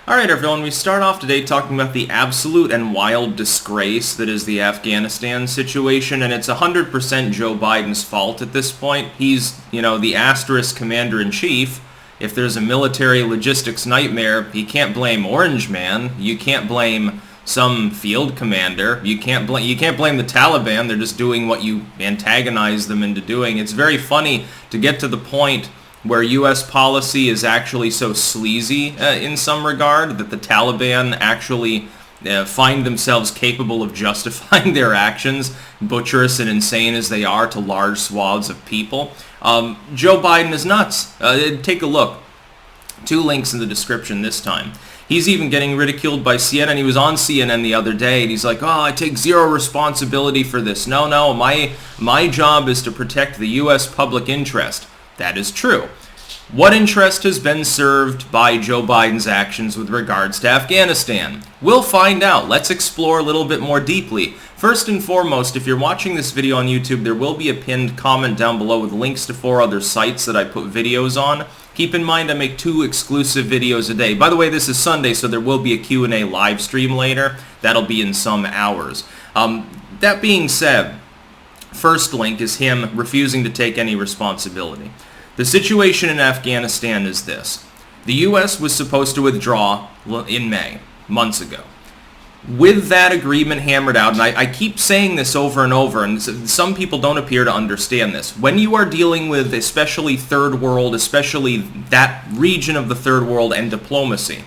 Alright everyone, we start off today talking about the absolute and wild disgrace that is the Afghanistan situation, and it's 100% Joe Biden's fault at this point. He's, the asterisk commander-in-chief. If there's a military logistics nightmare, you can't blame Orange Man. You can't blame some field commander. You can't blame the Taliban. They're just doing what you antagonize them into doing. It's very funny to get to the point where U.S. policy is actually so sleazy in some regard that the Taliban actually find themselves capable of justifying their actions, butcherous and insane as they are to large swaths of people. Joe Biden is nuts. Take a look. 2 links in the description this time. He's even getting ridiculed by CNN. He was on CNN the other day, and he's like, "Oh, I take zero responsibility for this. No, my job is to protect the U.S. public interest." That is true. What interest has been served by Joe Biden's actions with regards to Afghanistan? We'll find out. Let's explore a little bit more deeply. First and foremost, if you're watching this video on YouTube, there will be a pinned comment down below with links to 4 other sites that I put videos on. Keep in mind I make 2 exclusive videos a day. By the way, this is Sunday, so there will be a Q&A live stream later. That'll be in some hours. That being said, first link is him refusing to take any responsibility. The situation in Afghanistan is this. The U.S. was supposed to withdraw in May, months ago. With that agreement hammered out, and I keep saying this over and over, and some people don't appear to understand this. When you are dealing with especially third world, especially that region of the third world and diplomacy,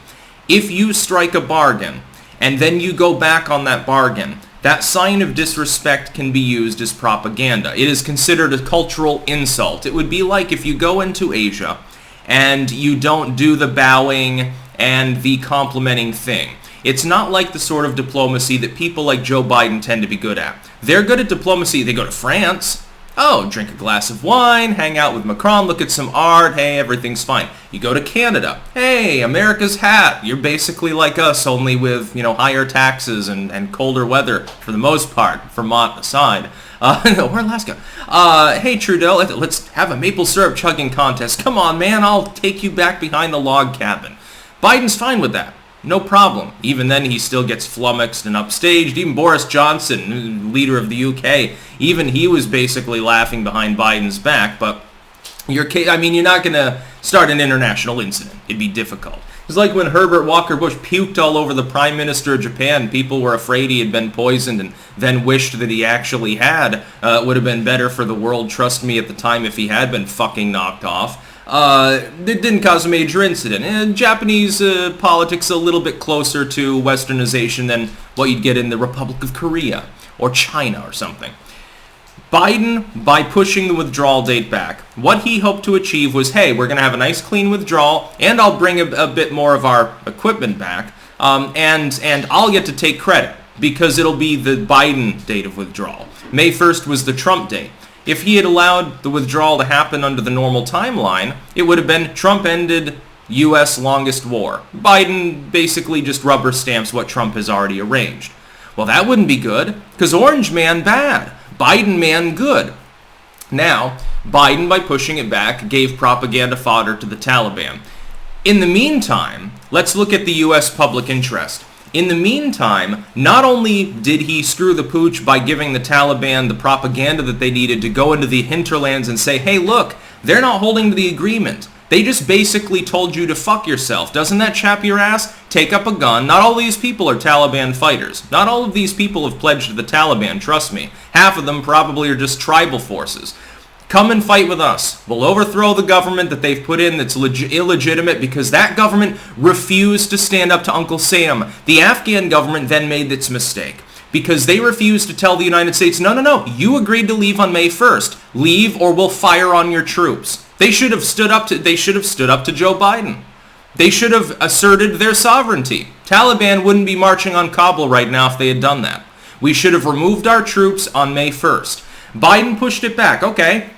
if you strike a bargain and then you go back on that bargain, that sign of disrespect can be used as propaganda. It is considered a cultural insult. It would be like if you go into Asia and you don't do the bowing and the complimenting thing. It's not like the sort of diplomacy that people like Joe Biden tend to be good at. They're good at diplomacy. They go to France. Oh, drink a glass of wine, hang out with Macron, look at some art, hey, everything's fine. You go to Canada. Hey, America's hat. You're basically like us, only with, higher taxes and colder weather for the most part, Vermont aside. Or Alaska. Hey, Trudeau, let's have a maple syrup chugging contest. Come on, man, I'll take you back behind the log cabin. Biden's fine with that. No problem. Even then, he still gets flummoxed and upstaged. Even Boris Johnson, leader of the UK, even he was basically laughing behind Biden's back. But you're not going to start an international incident. It'd be difficult. It's like when Herbert Walker Bush puked all over the Prime Minister of Japan. People were afraid he had been poisoned and then wished that he actually had. It would have been better for the world, trust me, at the time if he had been fucking knocked off. It didn't cause a major incident. Japanese politics a little bit closer to westernization than what you'd get in the Republic of Korea or China or something. Biden, by pushing the withdrawal date back, what he hoped to achieve was, hey, we're going to have a nice clean withdrawal, and I'll bring a bit more of our equipment back, and I'll get to take credit because it'll be the Biden date of withdrawal. May 1st was the Trump date. If he had allowed the withdrawal to happen under the normal timeline, it would have been Trump ended U.S. longest war. Biden basically just rubber stamps what Trump has already arranged. Well, that wouldn't be good, because Orange Man bad, Biden man good. Now, Biden, by pushing it back, gave propaganda fodder to the Taliban. In the meantime, let's look at the U.S. public interest. In the meantime, not only did he screw the pooch by giving the Taliban the propaganda that they needed to go into the hinterlands and say, hey, look, they're not holding to the agreement. They just basically told you to fuck yourself. Doesn't that chap your ass? Take up a gun. Not all these people are Taliban fighters. Not all of these people have pledged to the Taliban, trust me. Half of them probably are just tribal forces. Come and fight with us. We'll overthrow the government that they've put in that's illegitimate because that government refused to stand up to Uncle Sam. The Afghan government then made its mistake because they refused to tell the United States, no, you agreed to leave on May 1st. Leave or we'll fire on your troops. They should have stood up to Joe Biden. They should have asserted their sovereignty. Taliban wouldn't be marching on Kabul right now if they had done that. We should have removed our troops on May 1st. Biden pushed it back. Okay.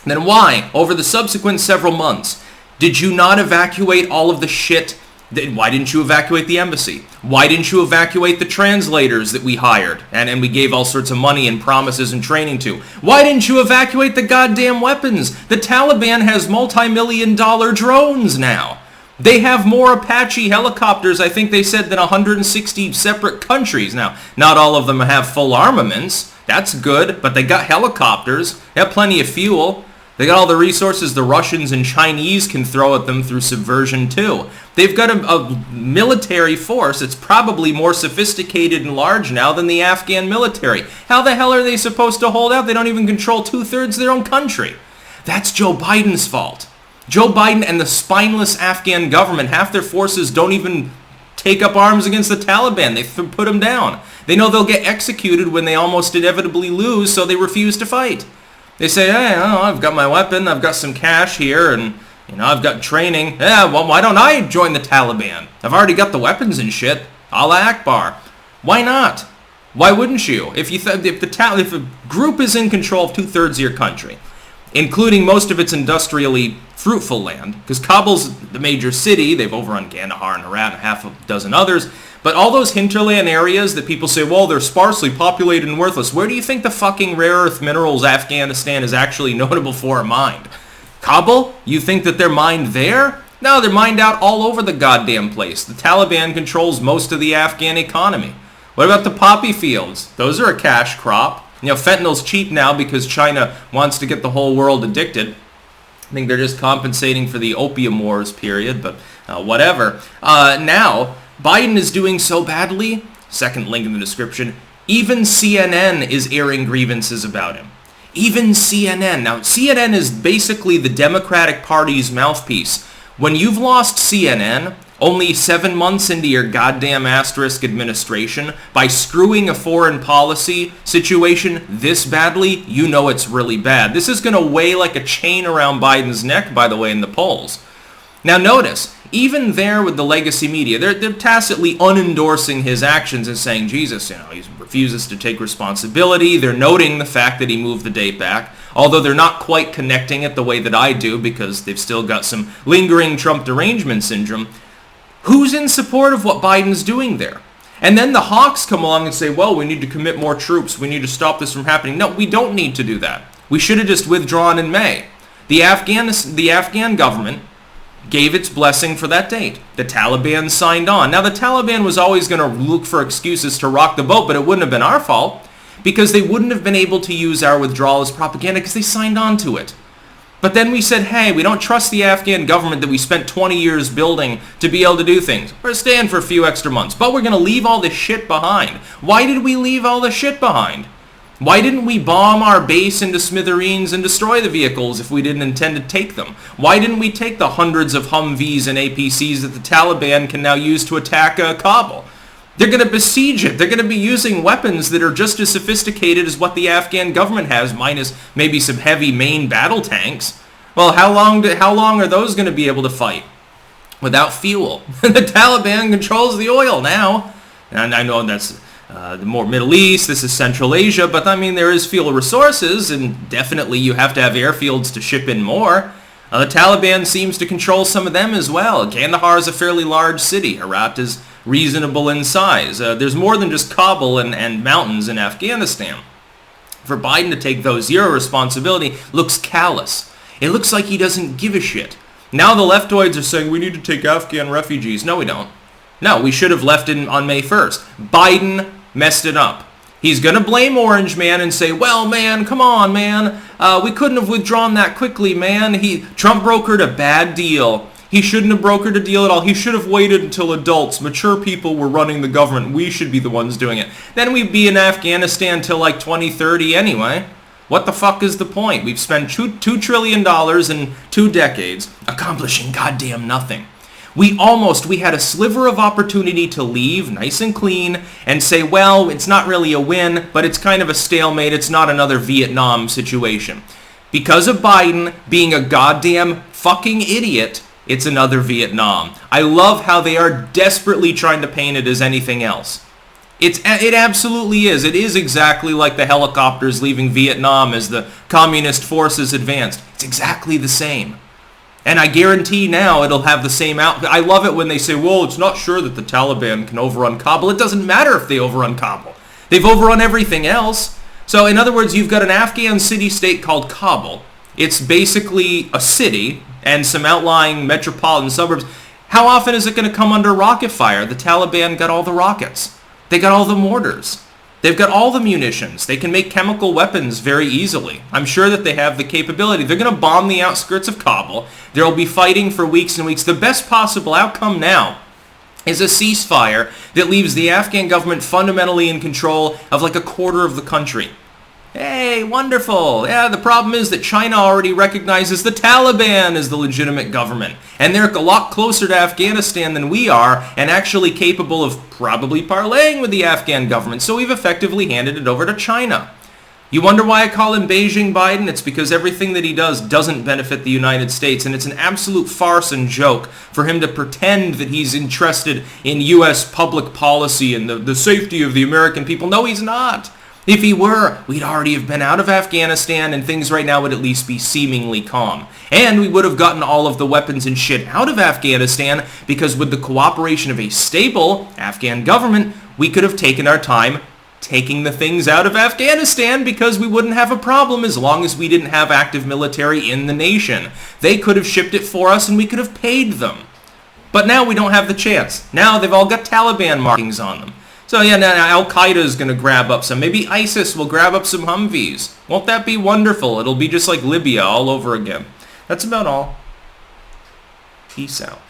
Then why, over the subsequent several months, did you not evacuate all of the shit? Why didn't you evacuate the embassy? Why didn't you evacuate the translators that we hired and we gave all sorts of money and promises and training to? Why didn't you evacuate the goddamn weapons? The Taliban has multi-million-dollar drones now. They have more Apache helicopters, I think they said, than 160 separate countries. Now, not all of them have full armaments. That's good, but they got helicopters. They have plenty of fuel. They got all the resources the Russians and Chinese can throw at them through subversion, too. They've got a military force that's probably more sophisticated and large now than the Afghan military. How the hell are they supposed to hold out? They don't even control 2/3 of their own country. That's Joe Biden's fault. Joe Biden and the spineless Afghan government, half their forces don't even take up arms against the Taliban. They put them down. They know they'll get executed when they almost inevitably lose, so they refuse to fight. They say, hey, I've got my weapon, I've got some cash here, and I've got training. Yeah, well, why don't I join the Taliban? I've already got the weapons and shit. Allah Akbar. Why not? Why wouldn't you? If a group is in control of 2/3 of your country, including most of its industrially fruitful land, because Kabul's the major city, they've overrun Kandahar and Herat and half a dozen others, but all those hinterland areas that people say, well, they're sparsely populated and worthless, where do you think the fucking rare earth minerals Afghanistan is actually notable for or mined? Kabul? You think that they're mined there? No, they're mined out all over the goddamn place. The Taliban controls most of the Afghan economy. What about the poppy fields? Those are a cash crop. Fentanyl's cheap now because China wants to get the whole world addicted. I think they're just compensating for the opium wars period, but whatever. Now, Biden is doing so badly, second link in the description, even CNN is airing grievances about him. Even CNN. Now, CNN is basically the Democratic Party's mouthpiece. When you've lost CNN, only 7 months into your goddamn asterisk administration, by screwing a foreign policy situation this badly, you know it's really bad. This is going to weigh like a chain around Biden's neck, by the way, in the polls. Now notice, even there with the legacy media, they're tacitly unendorsing his actions and saying, Jesus, he refuses to take responsibility. They're noting the fact that he moved the date back, although they're not quite connecting it the way that I do because they've still got some lingering Trump derangement syndrome. Who's in support of what Biden's doing there? And then the hawks come along and say, well, we need to commit more troops. We need to stop this from happening. No, we don't need to do that. We should have just withdrawn in May. The Afghan government gave its blessing for that date. The Taliban signed on. Now, the Taliban was always going to look for excuses to rock the boat, but it wouldn't have been our fault because they wouldn't have been able to use our withdrawal as propaganda because they signed on to it. But then we said, hey, we don't trust the Afghan government that we spent 20 years building to be able to do things. We're staying for a few extra months, but we're going to leave all this shit behind. Why did we leave all this shit behind? Why didn't we bomb our base into smithereens and destroy the vehicles if we didn't intend to take them? Why didn't we take the hundreds of Humvees and APCs that the Taliban can now use to attack Kabul? They're going to besiege it. They're going to be using weapons that are just as sophisticated as what the Afghan government has, minus maybe some heavy main battle tanks. Well, how long are those going to be able to fight without fuel? The Taliban controls the oil now. And I know that's the more Middle East, this is Central Asia, but I mean, there is fuel resources, and definitely you have to have airfields to ship in more. The Taliban seems to control some of them as well. Kandahar is a fairly large city. Herat is reasonable in size. There's more than just Kabul and mountains in Afghanistan. For Biden to take those zero responsibility looks callous. It looks like he doesn't give a shit. Now the leftoids are saying we need to take Afghan refugees. No, we don't. No, we should have left it on May 1st. Biden messed it up. He's going to blame Orange Man and say, well, man, come on, man. We couldn't have withdrawn that quickly, man. Trump brokered a bad deal. He shouldn't have brokered a deal at all. He should have waited until adults, mature people were running the government. We should be the ones doing it. Then we'd be in Afghanistan till like 2030 anyway. What the fuck is the point? We've spent $2 trillion in 2 decades accomplishing goddamn nothing. We had a sliver of opportunity to leave nice and clean and say, well, it's not really a win, but it's kind of a stalemate. It's not another Vietnam situation. Because of Biden being a goddamn fucking idiot, it's another Vietnam. I love how they are desperately trying to paint it as anything else. It absolutely is. It is exactly like the helicopters leaving Vietnam as the communist forces advanced. It's exactly the same. And I guarantee now it'll have the same outcome. I love it when they say, well, it's not sure that the Taliban can overrun Kabul. It doesn't matter if they overrun Kabul. They've overrun everything else. So in other words, you've got an Afghan city-state called Kabul. It's basically a city and some outlying metropolitan suburbs. How often is it going to come under rocket fire? The Taliban got all the rockets. They got all the mortars. They've got all the munitions. They can make chemical weapons very easily. I'm sure that they have the capability. They're going to bomb the outskirts of Kabul. They'll be fighting for weeks and weeks. The best possible outcome now is a ceasefire that leaves the Afghan government fundamentally in control of like a quarter of the country. Hey, wonderful. Yeah, the problem is that China already recognizes the Taliban as the legitimate government. And they're a lot closer to Afghanistan than we are and actually capable of probably parlaying with the Afghan government. So we've effectively handed it over to China. You wonder why I call him Beijing Biden? It's because everything that he does doesn't benefit the United States, and it's an absolute farce and joke for him to pretend that he's interested in U.S. public policy and the safety of the American people. No, he's not. If he were, we'd already have been out of Afghanistan and things right now would at least be seemingly calm. And we would have gotten all of the weapons and shit out of Afghanistan because with the cooperation of a stable Afghan government, we could have taken our time taking the things out of Afghanistan because we wouldn't have a problem as long as we didn't have active military in the nation. They could have shipped it for us and we could have paid them. But now we don't have the chance. Now they've all got Taliban markings on them. So yeah, now Al-Qaeda is going to grab up some. Maybe ISIS will grab up some Humvees. Won't that be wonderful? It'll be just like Libya all over again. That's about all. Peace out.